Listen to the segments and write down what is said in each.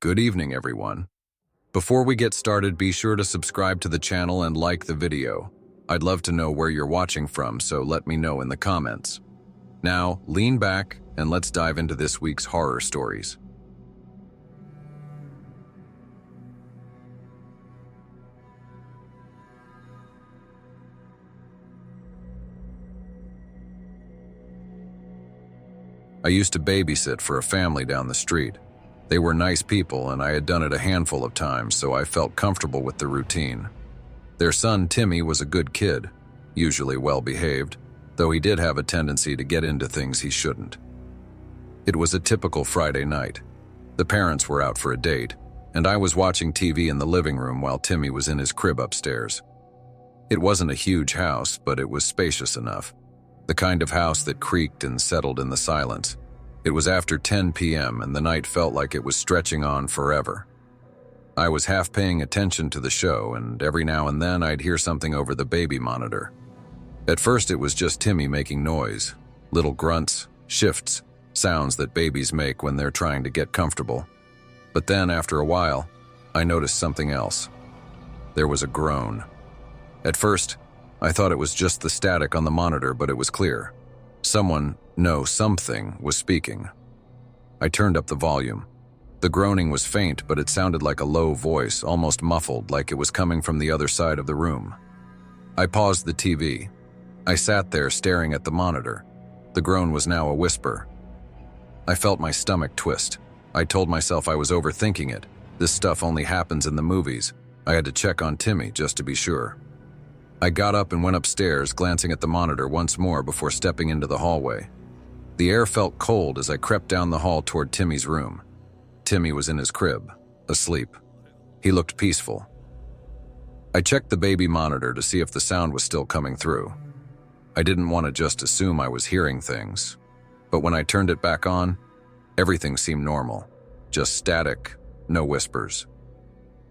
Good evening, everyone. Before we get started, be sure to subscribe to the channel and like the video. I'd love to know where you're watching from, so let me know in the comments. Now, lean back and let's dive into this week's horror stories. I used to babysit for a family down the street. They were nice people, and I had done it a handful of times, so I felt comfortable with the routine. Their son, Timmy, was a good kid, usually well-behaved, though he did have a tendency to get into things he shouldn't. It was a typical Friday night. The parents were out for a date, and I was watching TV in the living room while Timmy was in his crib upstairs. It wasn't a huge house, but it was spacious enough, the kind of house that creaked and settled in the silence. It was after 10 p.m. and the night felt like it was stretching on forever. I was half paying attention to the show, and every now and then I'd hear something over the baby monitor. At first it was just Timmy making noise, little grunts, shifts, sounds that babies make when they're trying to get comfortable. But then, after a while, I noticed something else. There was a groan. At first, I thought it was just the static on the monitor, but it was clear. Something was speaking. I turned up the volume. The groaning was faint, but it sounded like a low voice, almost muffled, like it was coming from the other side of the room. I paused the TV. I sat there staring at the monitor. The groan was now a whisper. I felt my stomach twist. I told myself I was overthinking it. This stuff only happens in the movies. I had to check on Timmy just to be sure. I got up and went upstairs, glancing at the monitor once more before stepping into the hallway. The air felt cold as I crept down the hall toward Timmy's room. Timmy was in his crib, asleep. He looked peaceful. I checked the baby monitor to see if the sound was still coming through. I didn't want to just assume I was hearing things, but when I turned it back on, everything seemed normal, just static, no whispers.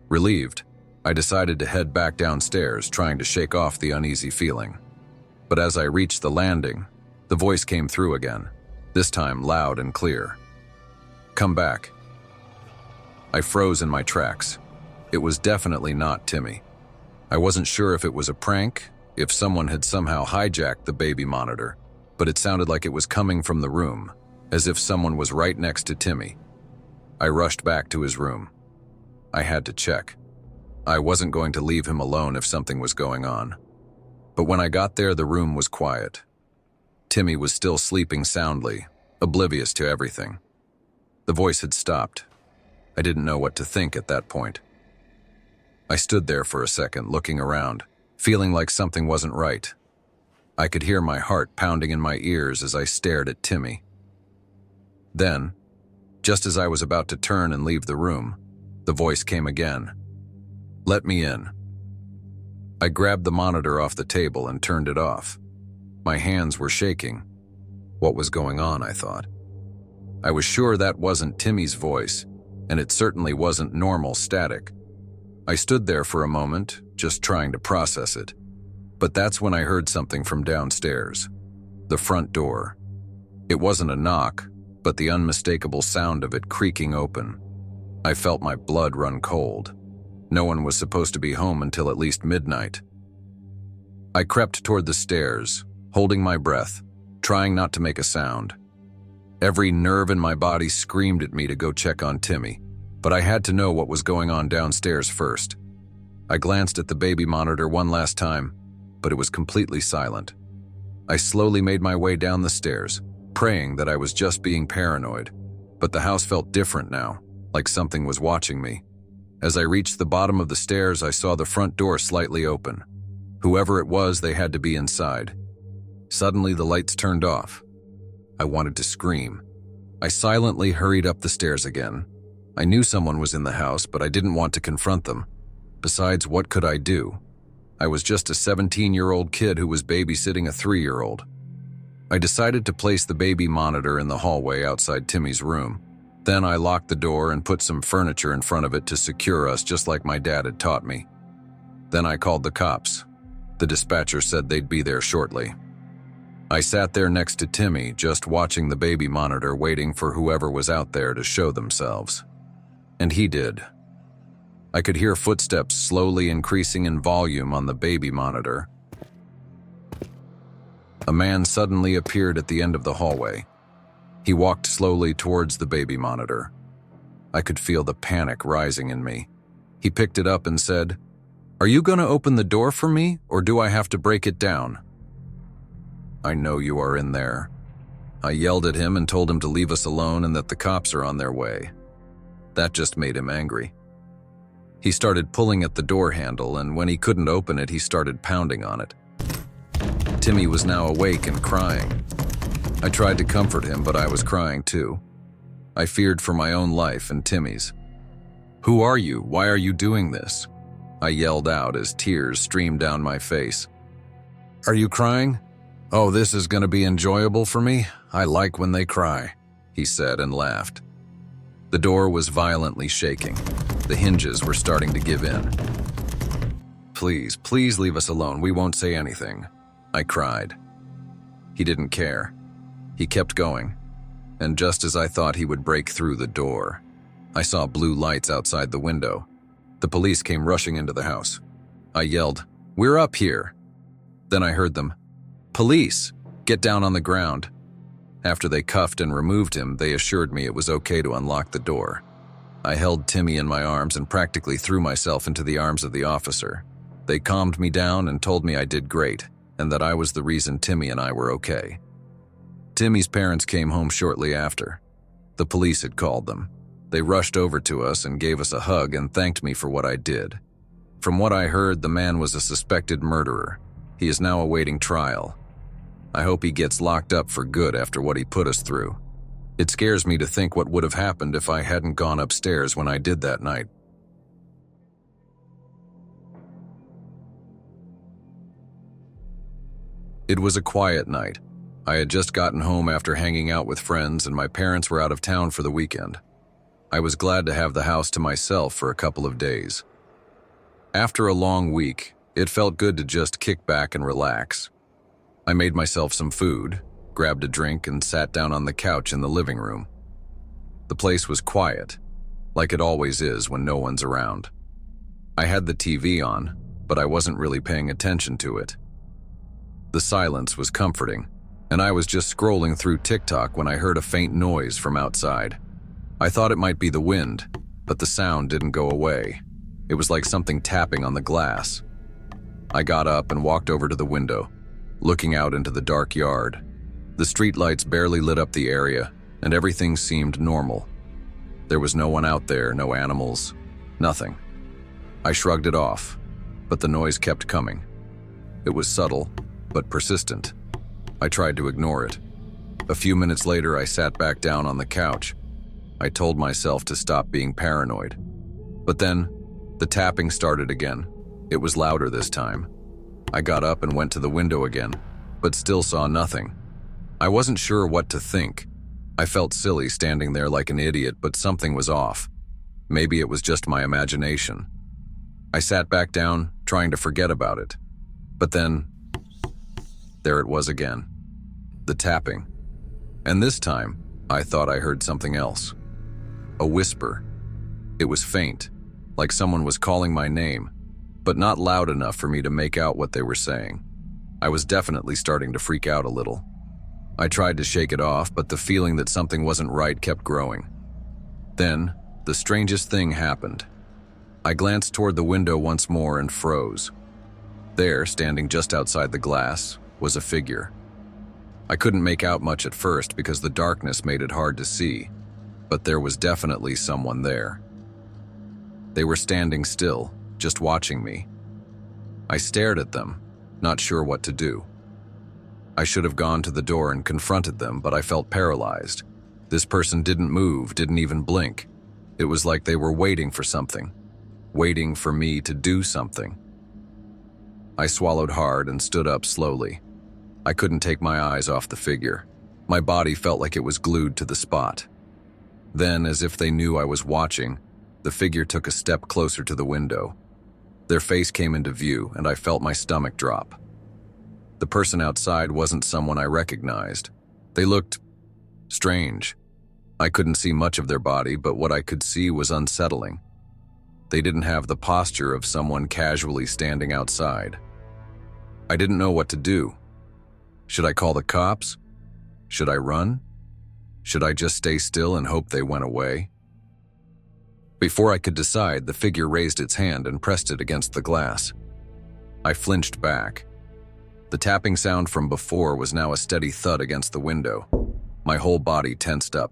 Relieved, I decided to head back downstairs, trying to shake off the uneasy feeling. But as I reached the landing, the voice came through again, this time loud and clear. "Come back." I froze in my tracks. It was definitely not Timmy. I wasn't sure if it was a prank, if someone had somehow hijacked the baby monitor, but it sounded like it was coming from the room, as if someone was right next to Timmy. I rushed back to his room. I had to check. I wasn't going to leave him alone if something was going on. But when I got there, the room was quiet. Timmy was still sleeping soundly, oblivious to everything. The voice had stopped. I didn't know what to think at that point. I stood there for a second, looking around, feeling like something wasn't right. I could hear my heart pounding in my ears as I stared at Timmy. Then, just as I was about to turn and leave the room, the voice came again. "Let me in." I grabbed the monitor off the table and turned it off. My hands were shaking. What was going on, I thought. I was sure that wasn't Timmy's voice, and it certainly wasn't normal static. I stood there for a moment, just trying to process it. But that's when I heard something from downstairs. The front door. It wasn't a knock, but the unmistakable sound of it creaking open. I felt my blood run cold. No one was supposed to be home until at least midnight. I crept toward the stairs, holding my breath, trying not to make a sound. Every nerve in my body screamed at me to go check on Timmy, but I had to know what was going on downstairs first. I glanced at the baby monitor one last time, but it was completely silent. I slowly made my way down the stairs, praying that I was just being paranoid, but the house felt different now, like something was watching me. As I reached the bottom of the stairs, I saw the front door slightly open. Whoever it was, they had to be inside. Suddenly, the lights turned off. I wanted to scream. I silently hurried up the stairs again. I knew someone was in the house, but I didn't want to confront them. Besides, what could I do? I was just a 17-year-old kid who was babysitting a 3-year-old. I decided to place the baby monitor in the hallway outside Timmy's room. Then I locked the door and put some furniture in front of it to secure us, just like my dad had taught me. Then I called the cops. The dispatcher said they'd be there shortly. I sat there next to Timmy, just watching the baby monitor, waiting for whoever was out there to show themselves. And he did. I could hear footsteps slowly increasing in volume on the baby monitor. A man suddenly appeared at the end of the hallway. He walked slowly towards the baby monitor. I could feel the panic rising in me. He picked it up and said, "Are you going to open the door for me, or do I have to break it down?" "I know you are in there." I yelled at him and told him to leave us alone and that the cops are on their way. That just made him angry. He started pulling at the door handle, and when he couldn't open it, he started pounding on it. Timmy was now awake and crying. I tried to comfort him, but I was crying too. I feared for my own life and Timmy's. "Who are you? Why are you doing this?" I yelled out as tears streamed down my face. "Are you crying? Oh, this is going to be enjoyable for me. I like when they cry," he said and laughed. The door was violently shaking. The hinges were starting to give in. "Please, please leave us alone. We won't say anything," I cried. He didn't care. He kept going, and just as I thought he would break through the door, I saw blue lights outside the window. The police came rushing into the house. I yelled, "We're up here." Then I heard them, "Police, get down on the ground." After they cuffed and removed him, they assured me it was okay to unlock the door. I held Timmy in my arms and practically threw myself into the arms of the officer. They calmed me down and told me I did great, and that I was the reason Timmy and I were okay. Timmy's parents came home shortly after. The police had called them. They rushed over to us and gave us a hug and thanked me for what I did. From what I heard, the man was a suspected murderer. He is now awaiting trial. I hope he gets locked up for good after what he put us through. It scares me to think what would have happened if I hadn't gone upstairs when I did that night. It was a quiet night. I had just gotten home after hanging out with friends, and my parents were out of town for the weekend. I was glad to have the house to myself for a couple of days. After a long week, it felt good to just kick back and relax. I made myself some food, grabbed a drink, and sat down on the couch in the living room. The place was quiet, like it always is when no one's around. I had the TV on, but I wasn't really paying attention to it. The silence was comforting, and I was just scrolling through TikTok when I heard a faint noise from outside. I thought it might be the wind, but the sound didn't go away. It was like something tapping on the glass. I got up and walked over to the window, looking out into the dark yard. The streetlights barely lit up the area, and everything seemed normal. There was no one out there, no animals, nothing. I shrugged it off, but the noise kept coming. It was subtle, but persistent. I tried to ignore it. A few minutes later, I sat back down on the couch. I told myself to stop being paranoid. But then, the tapping started again. It was louder this time. I got up and went to the window again, but still saw nothing. I wasn't sure what to think. I felt silly standing there like an idiot, but something was off. Maybe it was just my imagination. I sat back down, trying to forget about it. But then, there it was again. The tapping. And this time, I thought I heard something else. A whisper. It was faint, like someone was calling my name, but not loud enough for me to make out what they were saying. I was definitely starting to freak out a little. I tried to shake it off, but the feeling that something wasn't right kept growing. Then, the strangest thing happened. I glanced toward the window once more and froze. There, standing just outside the glass, was a figure. I couldn't make out much at first because the darkness made it hard to see, but there was definitely someone there. They were standing still, just watching me. I stared at them, not sure what to do. I should have gone to the door and confronted them, but I felt paralyzed. This person didn't move, didn't even blink. It was like they were waiting for something, waiting for me to do something. I swallowed hard and stood up slowly. I couldn't take my eyes off the figure. My body felt like it was glued to the spot. Then, as if they knew I was watching, the figure took a step closer to the window. Their face came into view, and I felt my stomach drop. The person outside wasn't someone I recognized. They looked strange. I couldn't see much of their body, but what I could see was unsettling. They didn't have the posture of someone casually standing outside. I didn't know what to do. Should I call the cops? Should I run? Should I just stay still and hope they went away? Before I could decide, the figure raised its hand and pressed it against the glass. I flinched back. The tapping sound from before was now a steady thud against the window. My whole body tensed up.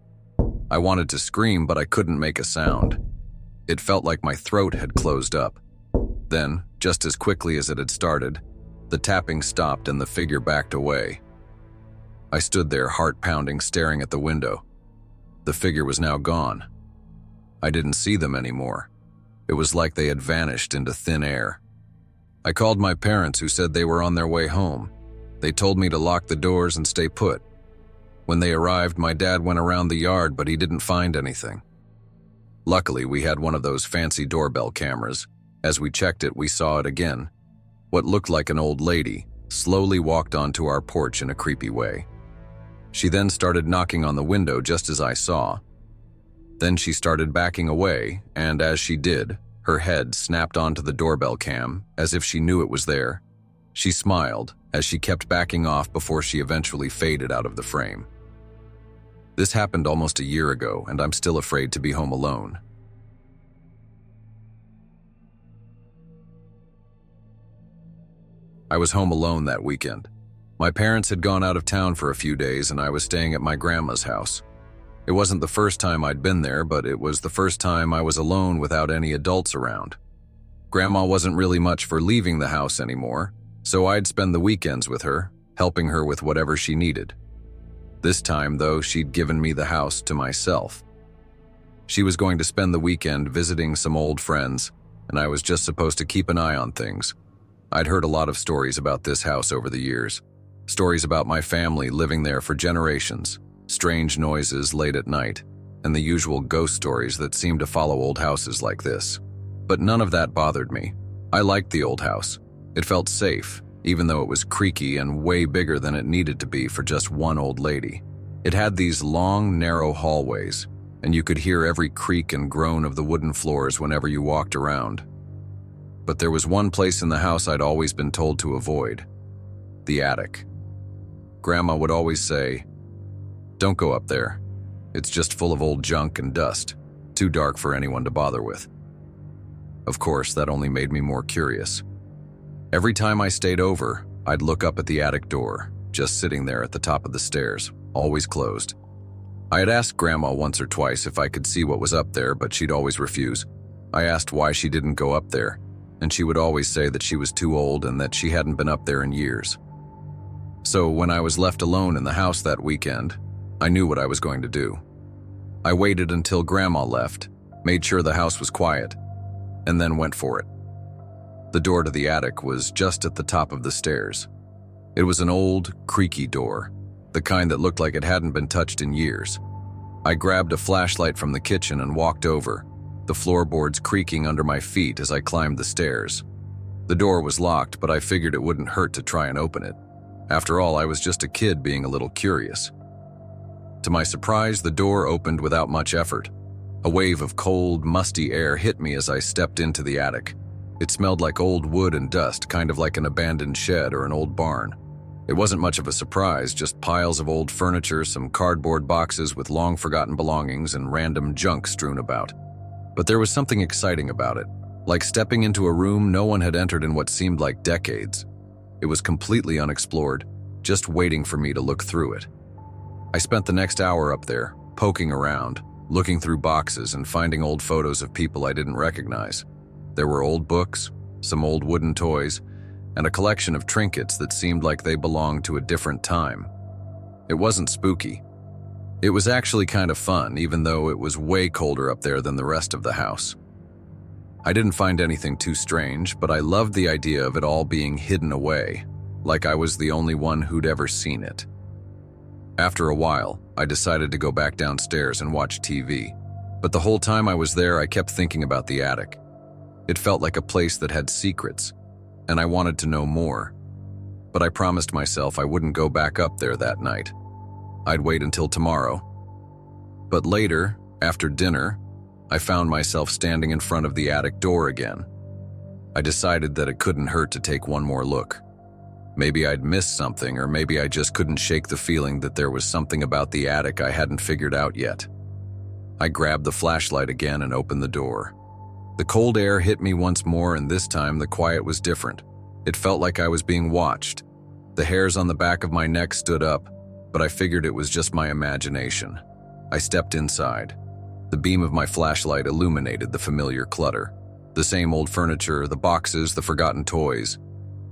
I wanted to scream, but I couldn't make a sound. It felt like my throat had closed up. Then, just as quickly as it had started, the tapping stopped and the figure backed away. I stood there, heart pounding, staring at the window. The figure was now gone. I didn't see them anymore. It was like they had vanished into thin air. I called my parents, who said they were on their way home. They told me to lock the doors and stay put. When they arrived, my dad went around the yard, but he didn't find anything. Luckily, we had one of those fancy doorbell cameras. As we checked it, we saw it again. What looked like an old lady slowly walked onto our porch in a creepy way. She then started knocking on the window just as I saw. Then she started backing away, and as she did, her head snapped onto the doorbell cam as if she knew it was there. She smiled as she kept backing off before she eventually faded out of the frame. This happened almost a year ago, and I'm still afraid to be home alone. I was home alone that weekend. My parents had gone out of town for a few days, and I was staying at my grandma's house. It wasn't the first time I'd been there, but it was the first time I was alone without any adults around. Grandma wasn't really much for leaving the house anymore, so I'd spend the weekends with her, helping her with whatever she needed. This time, though, she'd given me the house to myself. She was going to spend the weekend visiting some old friends, and I was just supposed to keep an eye on things. I'd heard a lot of stories about this house over the years. Stories about my family living there for generations, strange noises late at night, and the usual ghost stories that seem to follow old houses like this. But none of that bothered me. I liked the old house. It felt safe, even though it was creaky and way bigger than it needed to be for just one old lady. It had these long, narrow hallways, and you could hear every creak and groan of the wooden floors whenever you walked around. But there was one place in the house I'd always been told to avoid: the attic. Grandma would always say, "Don't go up there. It's just full of old junk and dust, too dark for anyone to bother with." Of course, that only made me more curious. Every time I stayed over, I'd look up at the attic door, just sitting there at the top of the stairs, always closed. I had asked Grandma once or twice if I could see what was up there, but she'd always refuse. I asked why she didn't go up there, and she would always say that she was too old and that she hadn't been up there in years. So when I was left alone in the house that weekend, I knew what I was going to do. I waited until Grandma left, made sure the house was quiet, and then went for it. The door to the attic was just at the top of the stairs. It was an old, creaky door, the kind that looked like it hadn't been touched in years. I grabbed a flashlight from the kitchen and walked over, the floorboards creaking under my feet as I climbed the stairs. The door was locked, but I figured it wouldn't hurt to try and open it. After all, I was just a kid being a little curious. To my surprise, the door opened without much effort. A wave of cold, musty air hit me as I stepped into the attic. It smelled like old wood and dust, kind of like an abandoned shed or an old barn. It wasn't much of a surprise, just piles of old furniture, some cardboard boxes with long-forgotten belongings, and random junk strewn about. But there was something exciting about it, like stepping into a room no one had entered in what seemed like decades. It was completely unexplored, just waiting for me to look through it. I spent the next hour up there, poking around, looking through boxes and finding old photos of people I didn't recognize. There were old books, some old wooden toys, and a collection of trinkets that seemed like they belonged to a different time. It wasn't spooky. It was actually kind of fun, even though it was way colder up there than the rest of the house. I didn't find anything too strange, but I loved the idea of it all being hidden away, like I was the only one who'd ever seen it. After a while, I decided to go back downstairs and watch TV, but the whole time I was there, I kept thinking about the attic. It felt like a place that had secrets, and I wanted to know more. But I promised myself I wouldn't go back up there that night. I'd wait until tomorrow. But later, after dinner, I found myself standing in front of the attic door again. I decided that it couldn't hurt to take one more look. Maybe I'd missed something, or maybe I just couldn't shake the feeling that there was something about the attic I hadn't figured out yet. I grabbed the flashlight again and opened the door. The cold air hit me once more, and this time the quiet was different. It felt like I was being watched. The hairs on the back of my neck stood up, but I figured it was just my imagination. I stepped inside. The beam of my flashlight illuminated the familiar clutter. The same old furniture, the boxes, the forgotten toys.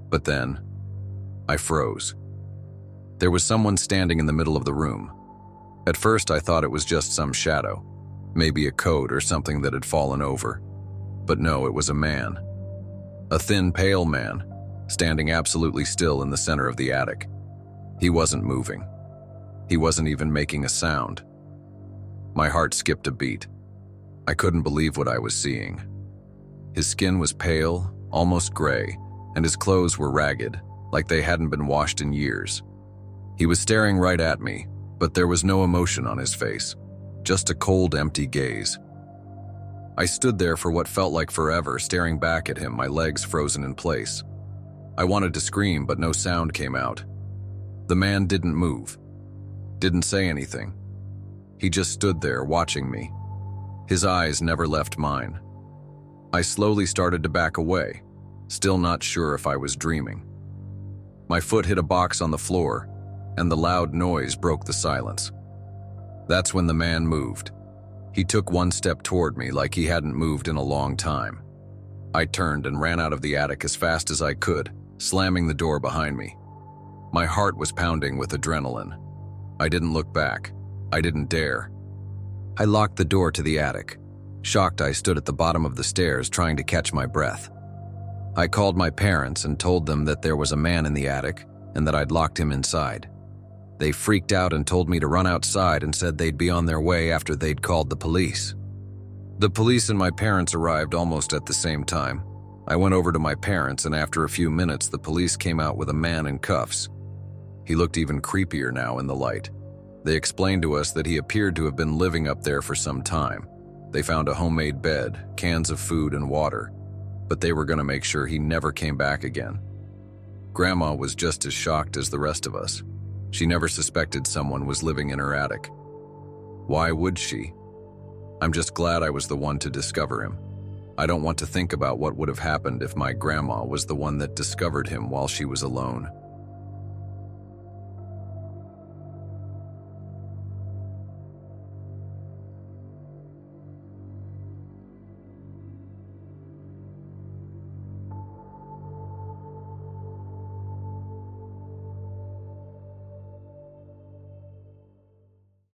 But then, I froze. There was someone standing in the middle of the room. At first, I thought it was just some shadow, maybe a coat or something that had fallen over. But no, it was a man. A thin, pale man, standing absolutely still in the center of the attic. He wasn't moving. He wasn't even making a sound. My heart skipped a beat. I couldn't believe what I was seeing. His skin was pale, almost gray, and his clothes were ragged, like they hadn't been washed in years. He was staring right at me, but there was no emotion on his face, just a cold, empty gaze. I stood there for what felt like forever, staring back at him, my legs frozen in place. I wanted to scream, but no sound came out. The man didn't move, didn't say anything. He just stood there, watching me. His eyes never left mine. I slowly started to back away, still not sure if I was dreaming. My foot hit a box on the floor, and the loud noise broke the silence. That's when the man moved. He took one step toward me like he hadn't moved in a long time. I turned and ran out of the attic as fast as I could, slamming the door behind me. My heart was pounding with adrenaline. I didn't look back. I didn't dare. I locked the door to the attic. Shocked, I stood at the bottom of the stairs trying to catch my breath. I called my parents and told them that there was a man in the attic and that I'd locked him inside. They freaked out and told me to run outside and said they'd be on their way after they'd called the police. The police and my parents arrived almost at the same time. I went over to my parents, and after a few minutes the police came out with a man in cuffs. He looked even creepier now in the light. They explained to us that he appeared to have been living up there for some time. They found a homemade bed, cans of food and water, but they were going to make sure he never came back again. Grandma was just as shocked as the rest of us. She never suspected someone was living in her attic. Why would she? I'm just glad I was the one to discover him. I don't want to think about what would have happened if my grandma was the one that discovered him while she was alone.